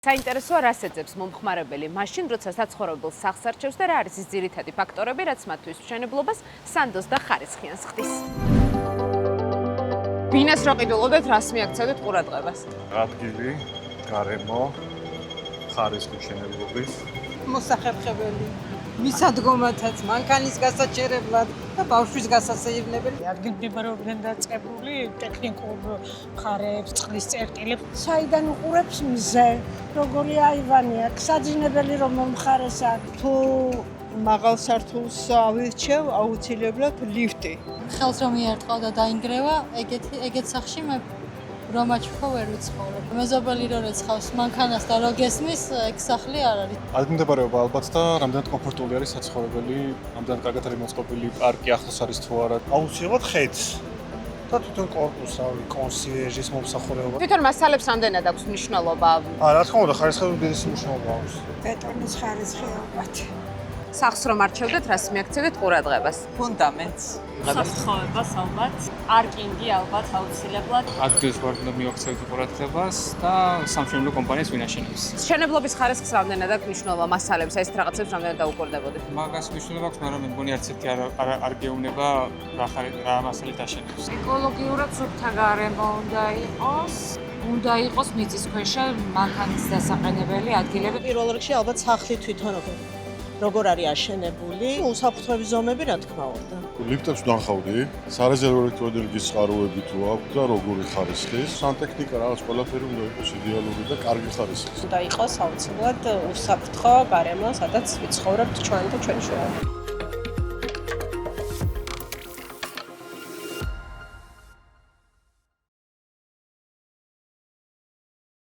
საინტერესოა რას ეძებს მომხმარებელი მაშინ, როცა საცხოვრებელ სახლს არჩევს და რა არის ის ძირითადი ფაქტორები, რაც მათთვის მშენებლობას სანდოს და ხარისხიანს ხდის. ბინას რო ყიდულობდეთ, რას მიაქცევდეთ ყურადღებას? ადგილი, გარემო, ხარისხი მშენებლობის, მოსახერხებელი, მისადგომათაც, მანქანის გასაჩერებლად და ბავშვის გასასეირნებელი. ადგილმდებარეობიდან დაწყებული ტექნიკურ მხარეებს, წყლის წერტილებს, საიდან უყურებს მზე, როგორი აივანი აქვს, საძინებელი რომ მომხარესა. თუ მაღალ სართულს ავირჩევ, აუცილებლად ლიფტი. ხელს რომ იარტყავ და დაინგრევა, ეგეთ სახში მე რომ აჩვქო ვერ ვიცხოვრობ. მეზობელი რო რეცხავს მანქანას და რო გესმის, ეგ სახლი არ არის. ადგილმდებარეობა ალბათ და რამდენად კომფორტული არის საცხოვრებელი, რამდენად კარგად არის მოწყობილი პარკი ახლოს არის თუ არა. აუცილებლად ხედს. და თვითონ კორპუსი, კონსიერჟის მომსახურება. თვითონ მასალებს რამდენად აქვს მნიშვნელობა? რა თქმა უნდა, ხარისხები უდიდესი მნიშვნელობა აქვს. ბეტონის ხარისხი ალბათ. სახლს რომ არჩევდეთ, რას მიაქცევდეთ ყურადღებას? ფუნდამენტს. საცხოვრებას ალბათ, პარკინგი ალბათ აუცილებლად. ადგილს ვარ უნდა მივაქცევდე ყურადღებას და სამშენებლო კომპანიას ვინაშენებს. მშენებლობის ხარისხს რამდენად აქვს მნიშვნელობა მასალებს, ეს რაღაცებს რამდენად დაუკვირდებოდეთ? მაგას მნიშვნელობა აქვს, მაგრამ მე მგონი არც ერთი არ გეუბნება რა მასალით აშენებს. ეკოლოგიურად სუფთა გარემო უნდა იყოს მიწისქვეშა მანქანის დასაყენებელი ადგილები. პირველ რიგში ალბათ სახლი თვითონ როგორ არის აშენებული, უსაფრთხოების ზომები რა თქმა უნდა. ლიფტებს ვნახავდი, სარეზერვო ელექტროენერგიის წყაროები თუ აქვს და როგორი ხარისხის, სანტექნიკა რაღაც ყველაფერი უნდა იყოს იდეალური და კარგი ხარისხის. უნდა იყოს აუცილებლად უსაფრთხო გარემო, სადაც ვიცხოვრობთ ჩვენ და ჩვენი შვილები.